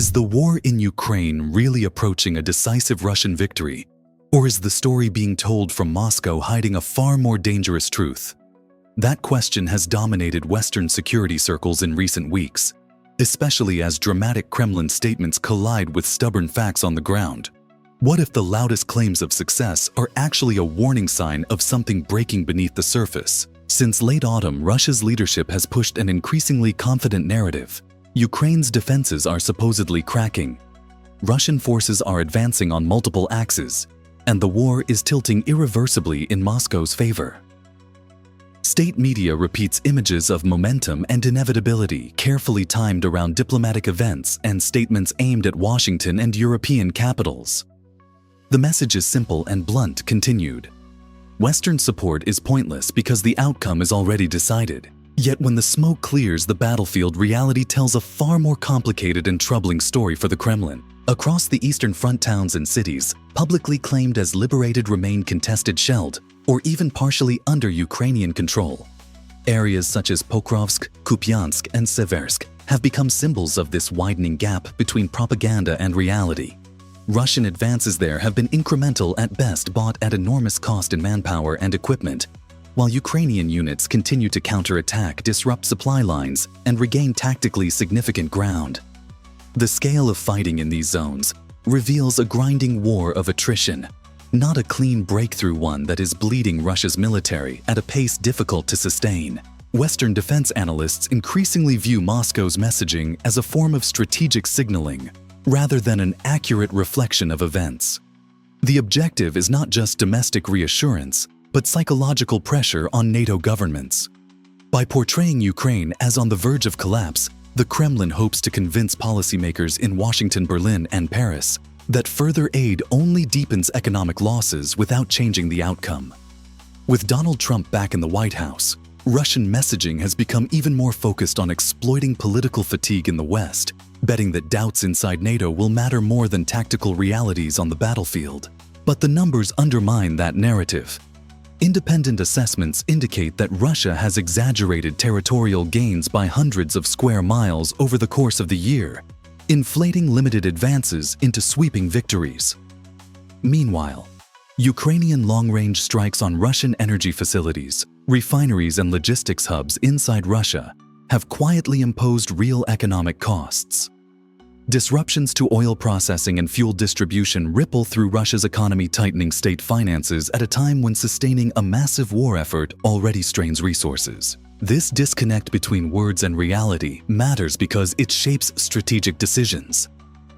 Is the war in Ukraine really approaching a decisive Russian victory, or is the story being told from Moscow hiding a far more dangerous truth? That question has dominated Western security circles in recent weeks, especially as dramatic Kremlin statements collide with stubborn facts on the ground. What if the loudest claims of success are actually a warning sign of something breaking beneath the surface? Since late autumn, Russia's leadership has pushed an increasingly confident narrative. Ukraine's defenses are supposedly cracking. Russian forces are advancing on multiple axes, and the war is tilting irreversibly in Moscow's favor. State media repeats images of momentum and inevitability carefully timed around diplomatic events and statements aimed at Washington and European capitals. The message is simple and blunt: continued. Western support is pointless because the outcome is already decided. Yet when the smoke clears the battlefield, reality tells a far more complicated and troubling story for the Kremlin. Across the Eastern Front, towns and cities, publicly claimed as liberated, remain contested, shelled, or even partially under Ukrainian control. Areas such as Pokrovsk, Kupiansk, and Seversk have become symbols of this widening gap between propaganda and reality. Russian advances there have been incremental at best, bought at enormous cost in manpower and equipment, while Ukrainian units continue to counterattack, disrupt supply lines, and regain tactically significant ground. The scale of fighting in these zones reveals a grinding war of attrition, not a clean breakthrough one that is bleeding Russia's military at a pace difficult to sustain. Western defense analysts increasingly view Moscow's messaging as a form of strategic signaling, rather than an accurate reflection of events. The objective is not just domestic reassurance, but psychological pressure on NATO governments. By portraying Ukraine as on the verge of collapse, the Kremlin hopes to convince policymakers in Washington, Berlin, and Paris that further aid only deepens economic losses without changing the outcome. With Donald Trump back in the White House, Russian messaging has become even more focused on exploiting political fatigue in the West, betting that doubts inside NATO will matter more than tactical realities on the battlefield. But the numbers undermine that narrative. Independent assessments indicate that Russia has exaggerated territorial gains by hundreds of square miles over the course of the year, inflating limited advances into sweeping victories. Meanwhile, Ukrainian long-range strikes on Russian energy facilities, refineries, and logistics hubs inside Russia have quietly imposed real economic costs. Disruptions to oil processing and fuel distribution ripple through Russia's economy, tightening state finances at a time when sustaining a massive war effort already strains resources. This disconnect between words and reality matters because it shapes strategic decisions.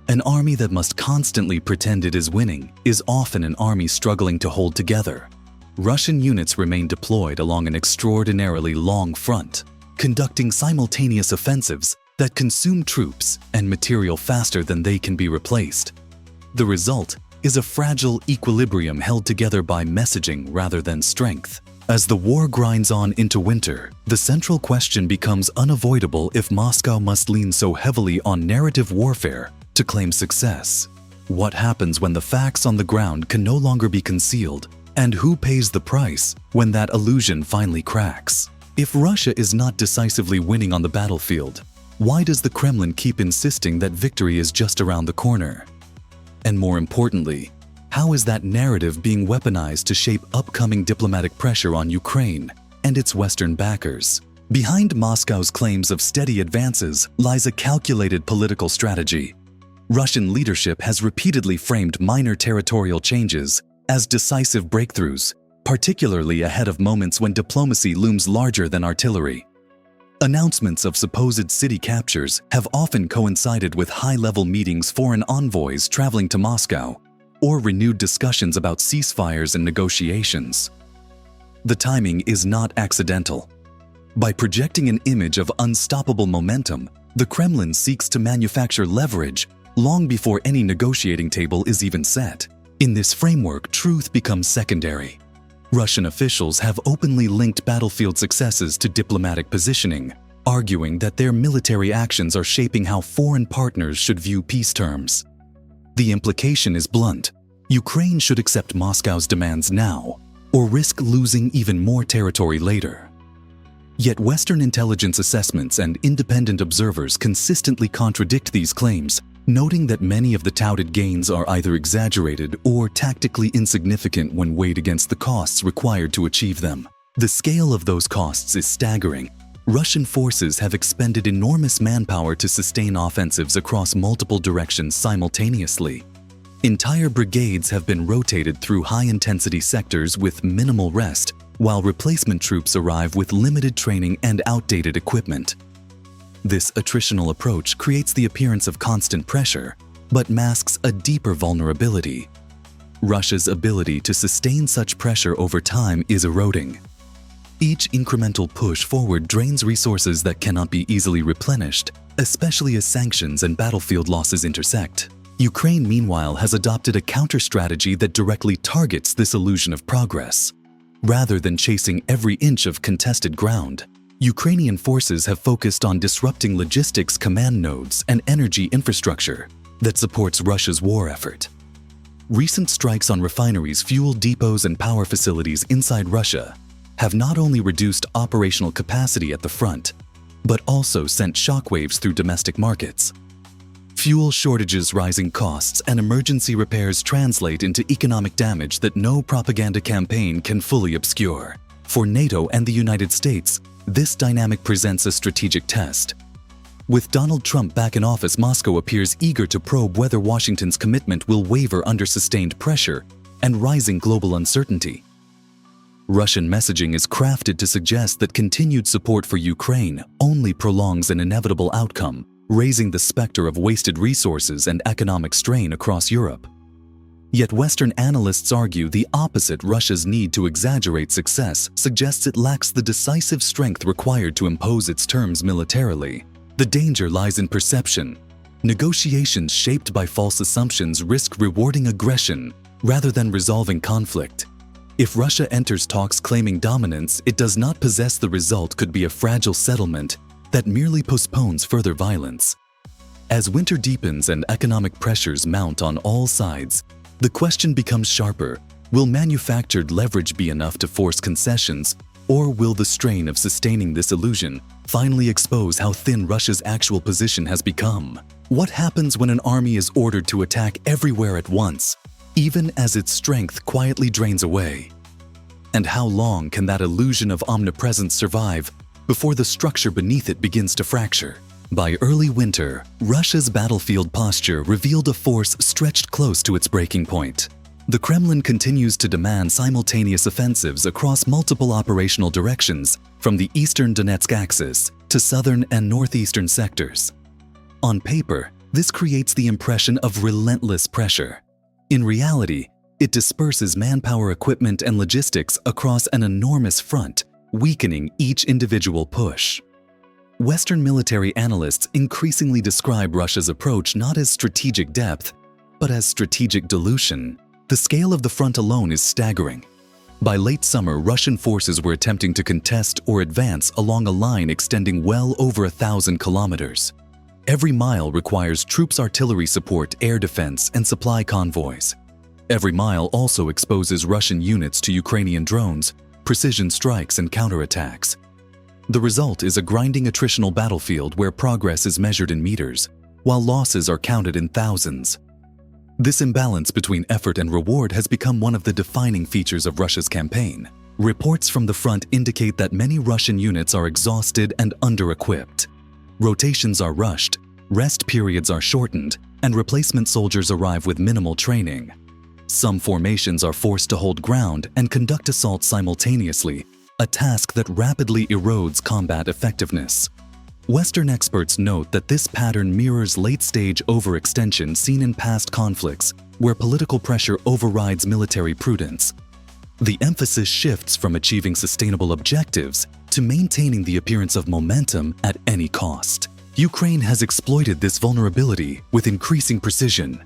An army that must constantly pretend it is winning is often an army struggling to hold together. Russian units remain deployed along an extraordinarily long front, conducting simultaneous offensives that consume troops and material faster than they can be replaced. The result is a fragile equilibrium held together by messaging rather than strength. As the war grinds on into winter, the central question becomes unavoidable if Moscow must lean so heavily on narrative warfare to claim success. What happens when the facts on the ground can no longer be concealed, and who pays the price when that illusion finally cracks? If Russia is not decisively winning on the battlefield, why does the Kremlin keep insisting that victory is just around the corner? And more importantly, how is that narrative being weaponized to shape upcoming diplomatic pressure on Ukraine and its Western backers? Behind Moscow's claims of steady advances lies a calculated political strategy. Russian leadership has repeatedly framed minor territorial changes as decisive breakthroughs, particularly ahead of moments when diplomacy looms larger than artillery. Announcements of supposed city captures have often coincided with high-level meetings, foreign envoys traveling to Moscow, or renewed discussions about ceasefires and negotiations. The timing is not accidental. By projecting an image of unstoppable momentum, the Kremlin seeks to manufacture leverage long before any negotiating table is even set. In this framework, truth becomes secondary. Russian officials have openly linked battlefield successes to diplomatic positioning, arguing that their military actions are shaping how foreign partners should view peace terms. The implication is blunt: Ukraine should accept Moscow's demands now, or risk losing even more territory later. Yet Western intelligence assessments and independent observers consistently contradict these claims, noting that many of the touted gains are either exaggerated or tactically insignificant when weighed against the costs required to achieve them. The scale of those costs is staggering. Russian forces have expended enormous manpower to sustain offensives across multiple directions simultaneously. Entire brigades have been rotated through high-intensity sectors with minimal rest, while replacement troops arrive with limited training and outdated equipment. This attritional approach creates the appearance of constant pressure, but masks a deeper vulnerability. Russia's ability to sustain such pressure over time is eroding. Each incremental push forward drains resources that cannot be easily replenished, especially as sanctions and battlefield losses intersect. Ukraine, meanwhile, has adopted a counter-strategy that directly targets this illusion of progress. Rather than chasing every inch of contested ground, Ukrainian forces have focused on disrupting logistics command nodes and energy infrastructure that supports Russia's war effort. Recent strikes on refineries, fuel depots, and power facilities inside Russia have not only reduced operational capacity at the front, but also sent shockwaves through domestic markets. Fuel shortages, rising costs, and emergency repairs translate into economic damage that no propaganda campaign can fully obscure. For NATO and the United States, this dynamic presents a strategic test. With Donald Trump back in office, Moscow appears eager to probe whether Washington's commitment will waver under sustained pressure and rising global uncertainty. Russian messaging is crafted to suggest that continued support for Ukraine only prolongs an inevitable outcome, raising the specter of wasted resources and economic strain across Europe. Yet Western analysts argue the opposite. Russia's need to exaggerate success suggests it lacks the decisive strength required to impose its terms militarily. The danger lies in perception. Negotiations shaped by false assumptions risk rewarding aggression rather than resolving conflict. If Russia enters talks claiming dominance, it does not possess the result could be a fragile settlement that merely postpones further violence. As winter deepens and economic pressures mount on all sides, the question becomes sharper: will manufactured leverage be enough to force concessions, or will the strain of sustaining this illusion finally expose how thin Russia's actual position has become? What happens when an army is ordered to attack everywhere at once, even as its strength quietly drains away? And how long can that illusion of omnipresence survive before the structure beneath it begins to fracture? By early winter, Russia's battlefield posture revealed a force stretched close to its breaking point. The Kremlin continues to demand simultaneous offensives across multiple operational directions, from the eastern Donetsk axis to southern and northeastern sectors. On paper, this creates the impression of relentless pressure. In reality, it disperses manpower, equipment, and logistics across an enormous front, weakening each individual push. Western military analysts increasingly describe Russia's approach not as strategic depth, but as strategic dilution. The scale of the front alone is staggering. By late summer, Russian forces were attempting to contest or advance along a line extending well over 1,000 kilometers. Every mile requires troops, artillery support, air defense, and supply convoys. Every mile also exposes Russian units to Ukrainian drones, precision strikes, and counterattacks. The result is a grinding attritional battlefield where progress is measured in meters, while losses are counted in thousands. This imbalance between effort and reward has become one of the defining features of Russia's campaign. Reports from the front indicate that many Russian units are exhausted and under-equipped. Rotations are rushed, rest periods are shortened, and replacement soldiers arrive with minimal training. Some formations are forced to hold ground and conduct assaults simultaneously, a task that rapidly erodes combat effectiveness. Western experts note that this pattern mirrors late-stage overextension seen in past conflicts, where political pressure overrides military prudence. The emphasis shifts from achieving sustainable objectives to maintaining the appearance of momentum at any cost. Ukraine has exploited this vulnerability with increasing precision.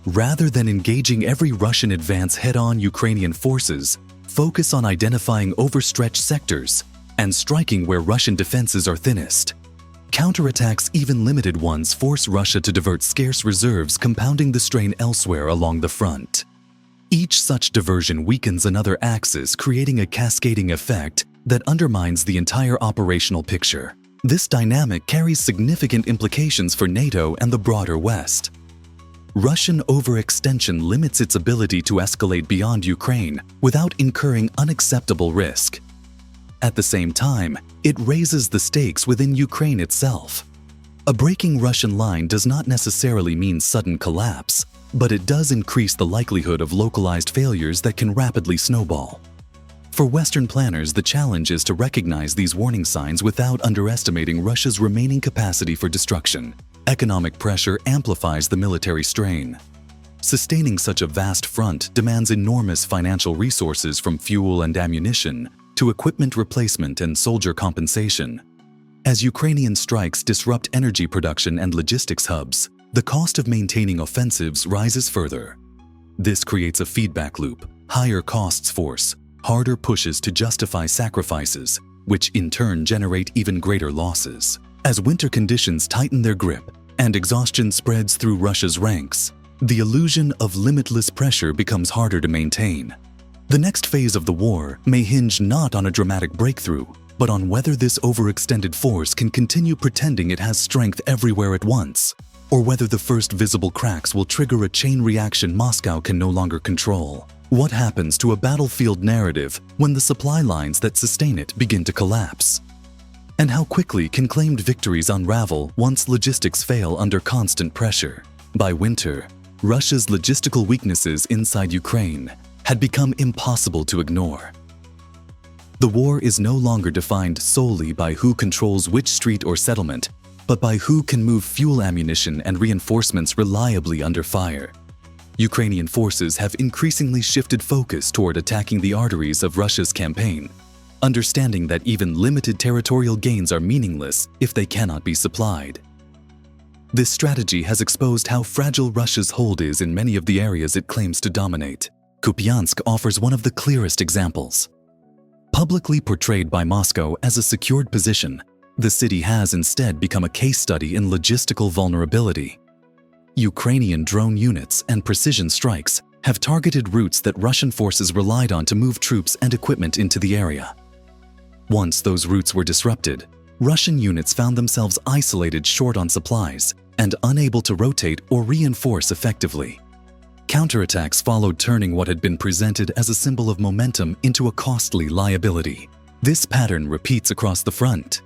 Rather than engaging every Russian advance head-on, Ukrainian forces focus on identifying overstretched sectors and striking where Russian defenses are thinnest. Counterattacks, even limited ones, force Russia to divert scarce reserves, compounding the strain elsewhere along the front. Each such diversion weakens another axis, creating a cascading effect that undermines the entire operational picture. This dynamic carries significant implications for NATO and the broader West. Russian overextension limits its ability to escalate beyond Ukraine without incurring unacceptable risk. At the same time, it raises the stakes within Ukraine itself. A breaking Russian line does not necessarily mean sudden collapse, but it does increase the likelihood of localized failures that can rapidly snowball. For Western planners, the challenge is to recognize these warning signs without underestimating Russia's remaining capacity for destruction. Economic pressure amplifies the military strain. Sustaining such a vast front demands enormous financial resources, from fuel and ammunition to equipment replacement and soldier compensation. As Ukrainian strikes disrupt energy production and logistics hubs, the cost of maintaining offensives rises further. This creates a feedback loop. Higher costs force harder pushes to justify sacrifices, which in turn generate even greater losses. As winter conditions tighten their grip and exhaustion spreads through Russia's ranks, the illusion of limitless pressure becomes harder to maintain. The next phase of the war may hinge not on a dramatic breakthrough, but on whether this overextended force can continue pretending it has strength everywhere at once, or whether the first visible cracks will trigger a chain reaction Moscow can no longer control. What happens to a battlefield narrative when the supply lines that sustain it begin to collapse? And how quickly can claimed victories unravel once logistics fail under constant pressure? By winter, Russia's logistical weaknesses inside Ukraine had become impossible to ignore. The war is no longer defined solely by who controls which street or settlement, but by who can move fuel, ammunition, and reinforcements reliably under fire. Ukrainian forces have increasingly shifted focus toward attacking the arteries of Russia's campaign, understanding that even limited territorial gains are meaningless if they cannot be supplied. This strategy has exposed how fragile Russia's hold is in many of the areas it claims to dominate. Kupiansk offers one of the clearest examples. Publicly portrayed by Moscow as a secured position, the city has instead become a case study in logistical vulnerability. Ukrainian drone units and precision strikes have targeted routes that Russian forces relied on to move troops and equipment into the area. Once those routes were disrupted, Russian units found themselves isolated, short on supplies, and unable to rotate or reinforce effectively. Counterattacks followed, turning what had been presented as a symbol of momentum into a costly liability. This pattern repeats across the front.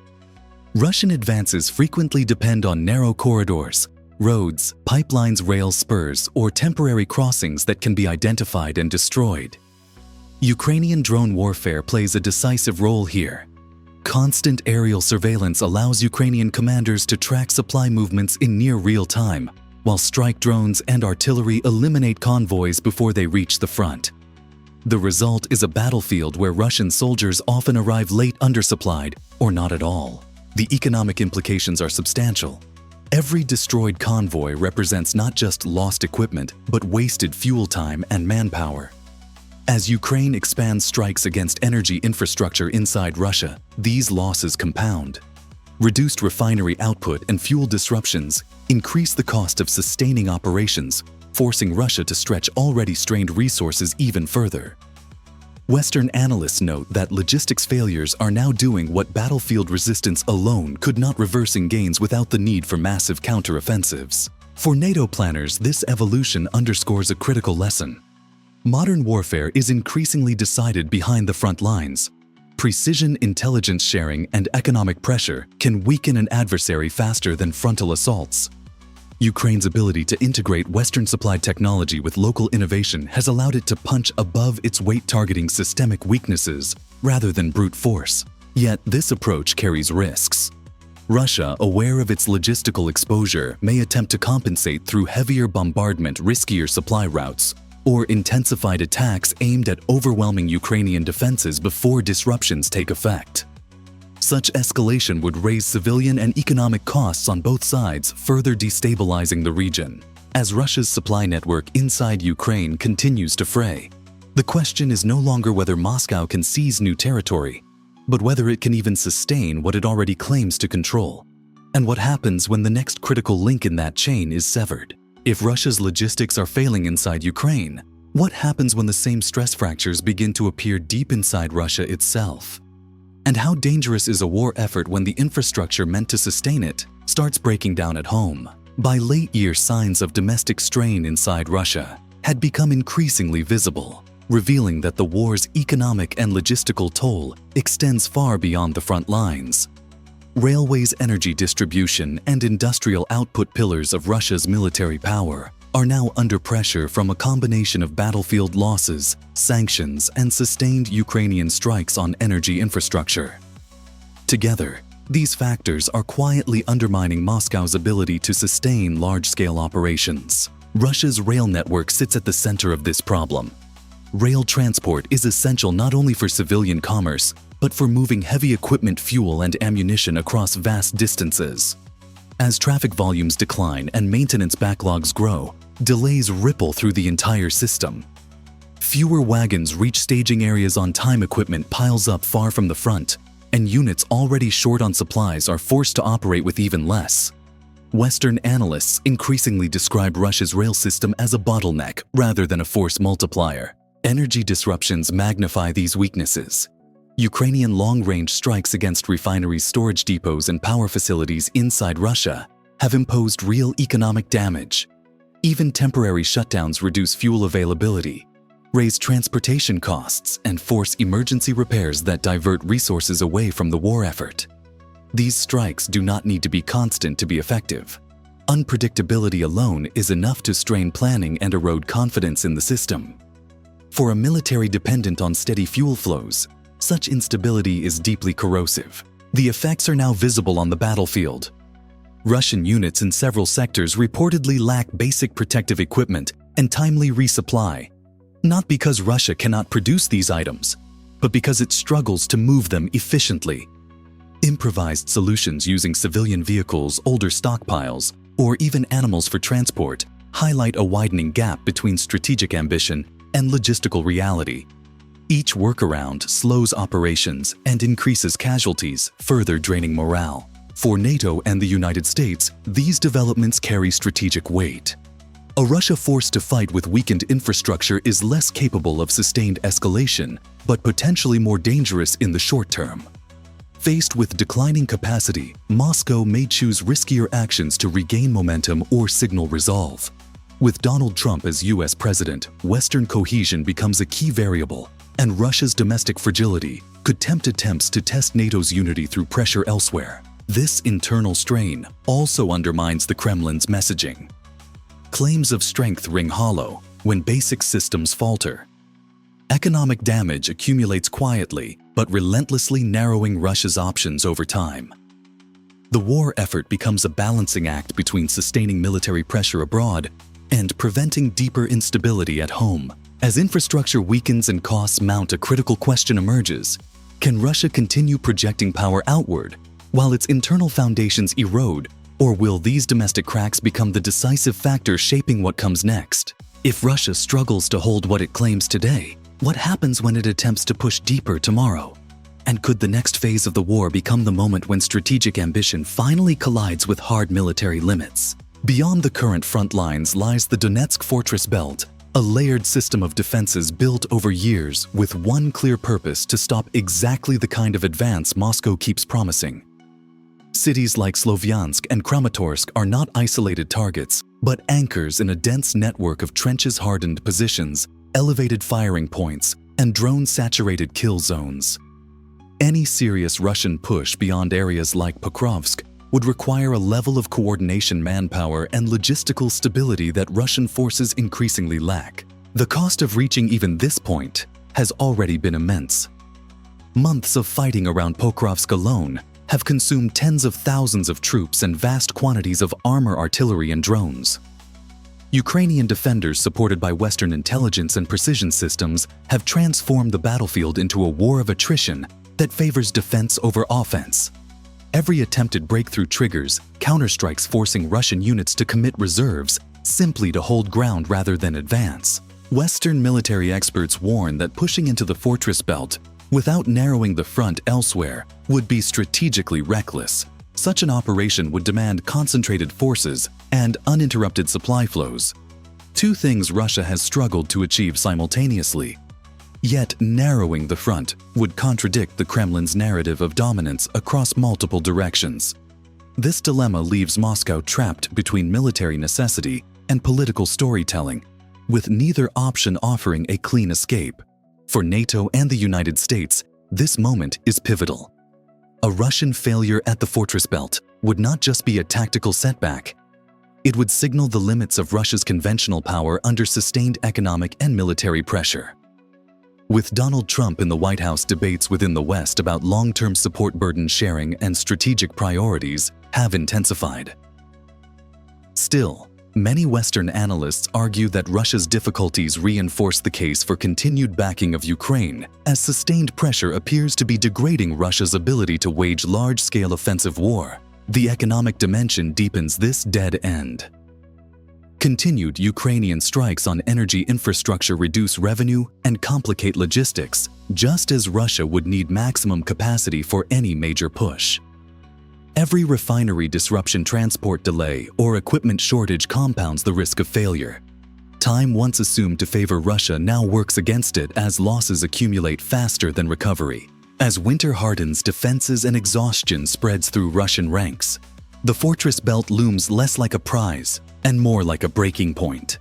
Russian advances frequently depend on narrow corridors, roads, pipelines, rail spurs, or temporary crossings that can be identified and destroyed. Ukrainian drone warfare plays a decisive role here. Constant aerial surveillance allows Ukrainian commanders to track supply movements in near real time, while strike drones and artillery eliminate convoys before they reach the front. The result is a battlefield where Russian soldiers often arrive late, undersupplied, or not at all. The economic implications are substantial. Every destroyed convoy represents not just lost equipment, but wasted fuel time and manpower. As Ukraine expands strikes against energy infrastructure inside Russia, these losses compound. Reduced refinery output and fuel disruptions increase the cost of sustaining operations, forcing Russia to stretch already strained resources even further. Western analysts note that logistics failures are now doing what battlefield resistance alone could not, reversing gains without the need for massive counteroffensives. For NATO planners, this evolution underscores a critical lesson. Modern warfare is increasingly decided behind the front lines. Precision intelligence sharing and economic pressure can weaken an adversary faster than frontal assaults. Ukraine's ability to integrate Western-supplied technology with local innovation has allowed it to punch above its weight, targeting systemic weaknesses rather than brute force. Yet this approach carries risks. Russia, aware of its logistical exposure, may attempt to compensate through heavier bombardment, riskier supply routes, or intensified attacks aimed at overwhelming Ukrainian defenses before disruptions take effect. Such escalation would raise civilian and economic costs on both sides, further destabilizing the region. As Russia's supply network inside Ukraine continues to fray, the question is no longer whether Moscow can seize new territory, but whether it can even sustain what it already claims to control. And what happens when the next critical link in that chain is severed? If Russia's logistics are failing inside Ukraine, what happens when the same stress fractures begin to appear deep inside Russia itself? And how dangerous is a war effort when the infrastructure meant to sustain it starts breaking down at home? By late year, signs of domestic strain inside Russia had become increasingly visible, revealing that the war's economic and logistical toll extends far beyond the front lines. Railways, energy distribution, and industrial output, pillars of Russia's military power, are now under pressure from a combination of battlefield losses, sanctions, and sustained Ukrainian strikes on energy infrastructure. Together, these factors are quietly undermining Moscow's ability to sustain large-scale operations. Russia's rail network sits at the center of this problem. Rail transport is essential not only for civilian commerce, but for moving heavy equipment, fuel, and ammunition across vast distances. As traffic volumes decline and maintenance backlogs grow, delays ripple through the entire system. Fewer wagons reach staging areas on time, equipment piles up far from the front, and units already short on supplies are forced to operate with even less. Western analysts increasingly describe Russia's rail system as a bottleneck rather than a force multiplier. Energy disruptions magnify these weaknesses. Ukrainian long-range strikes against refineries, storage depots, and power facilities inside Russia have imposed real economic damage. Even temporary shutdowns reduce fuel availability, raise transportation costs, and force emergency repairs that divert resources away from the war effort. These strikes do not need to be constant to be effective. Unpredictability alone is enough to strain planning and erode confidence in the system. For a military dependent on steady fuel flows, such instability is deeply corrosive. The effects are now visible on the battlefield. Russian units in several sectors reportedly lack basic protective equipment and timely resupply, not because Russia cannot produce these items, but because it struggles to move them efficiently. Improvised solutions using civilian vehicles, older stockpiles, or even animals for transport highlight a widening gap between strategic ambition and logistical reality. Each workaround slows operations and increases casualties, further draining morale. For NATO and the United States, these developments carry strategic weight. A Russia forced to fight with weakened infrastructure is less capable of sustained escalation, but potentially more dangerous in the short term. Faced with declining capacity, Moscow may choose riskier actions to regain momentum or signal resolve. With Donald Trump as US president, Western cohesion becomes a key variable, and Russia's domestic fragility could tempt attempts to test NATO's unity through pressure elsewhere. This internal strain also undermines the Kremlin's messaging. Claims of strength ring hollow when basic systems falter. Economic damage accumulates quietly, but relentlessly narrowing Russia's options over time. The war effort becomes a balancing act between sustaining military pressure abroad and preventing deeper instability at home. As infrastructure weakens and costs mount, a critical question emerges. Can Russia continue projecting power outward while its internal foundations erode? Or will these domestic cracks become the decisive factor shaping what comes next? If Russia struggles to hold what it claims today, what happens when it attempts to push deeper tomorrow? And could the next phase of the war become the moment when strategic ambition finally collides with hard military limits? Beyond the current front lines lies the Donetsk fortress belt, a layered system of defenses built over years with one clear purpose: to stop exactly the kind of advance Moscow keeps promising. Cities like Slovyansk and Kramatorsk are not isolated targets, but anchors in a dense network of trenches-hardened positions, elevated firing points, and drone-saturated kill zones. Any serious Russian push beyond areas like Pokrovsk would require a level of coordination, manpower, and logistical stability that Russian forces increasingly lack. The cost of reaching even this point has already been immense. Months of fighting around Pokrovsk alone have consumed tens of thousands of troops and vast quantities of armor, artillery, and drones. Ukrainian defenders, supported by Western intelligence and precision systems, have transformed the battlefield into a war of attrition that favors defense over offense. Every attempted breakthrough triggers counterstrikes, forcing Russian units to commit reserves simply to hold ground rather than advance. Western military experts warn that pushing into the fortress belt without narrowing the front elsewhere would be strategically reckless. Such an operation would demand concentrated forces and uninterrupted supply flows, two things Russia has struggled to achieve simultaneously. Yet narrowing the front would contradict the Kremlin's narrative of dominance across multiple directions. This dilemma leaves Moscow trapped between military necessity and political storytelling, with neither option offering a clean escape. For NATO and the United States, this moment is pivotal. A Russian failure at the fortress belt would not just be a tactical setback. It would signal the limits of Russia's conventional power under sustained economic and military pressure. With Donald Trump in the White House, debates within the West about long-term support burden sharing and strategic priorities have intensified. Still, many Western analysts argue that Russia's difficulties reinforce the case for continued backing of Ukraine, as sustained pressure appears to be degrading Russia's ability to wage large-scale offensive war. The economic dimension deepens this dead end. Continued Ukrainian strikes on energy infrastructure reduce revenue and complicate logistics, just as Russia would need maximum capacity for any major push. Every refinery disruption, transport delay, or equipment shortage compounds the risk of failure. Time once assumed to favor Russia now works against it as losses accumulate faster than recovery. As winter hardens defenses and exhaustion spreads through Russian ranks, the fortress belt looms less like a prize and more like a breaking point.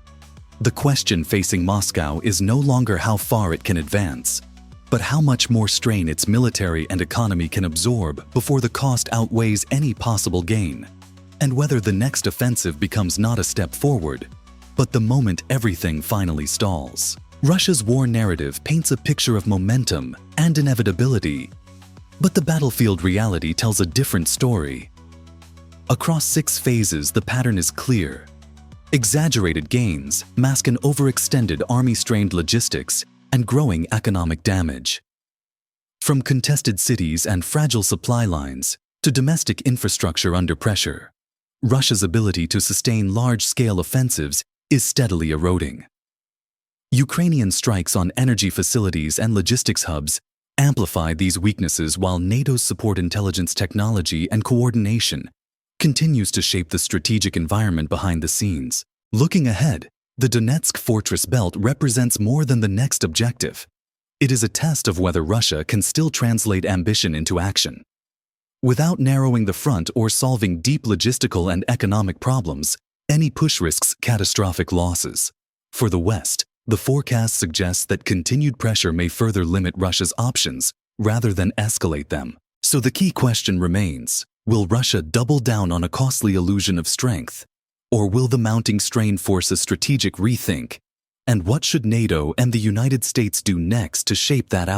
The question facing Moscow is no longer how far it can advance, but how much more strain its military and economy can absorb before the cost outweighs any possible gain, and whether the next offensive becomes not a step forward, but the moment everything finally stalls. Russia's war narrative paints a picture of momentum and inevitability, but the battlefield reality tells a different story. Across 6 phases, the pattern is clear. Exaggerated gains mask an overextended army-strained logistics and growing economic damage. From contested cities and fragile supply lines to domestic infrastructure under pressure, Russia's ability to sustain large-scale offensives is steadily eroding. Ukrainian strikes on energy facilities and logistics hubs amplify these weaknesses, while NATO's support intelligence technology and coordination continues to shape the strategic environment behind the scenes. Looking ahead, the Donetsk fortress belt represents more than the next objective. It is a test of whether Russia can still translate ambition into action. Without narrowing the front or solving deep logistical and economic problems, any push risks catastrophic losses. For the West, the forecast suggests that continued pressure may further limit Russia's options rather than escalate them. So the key question remains: will Russia double down on a costly illusion of strength? Or will the mounting strain force a strategic rethink? And what should NATO and the United States do next to shape that out?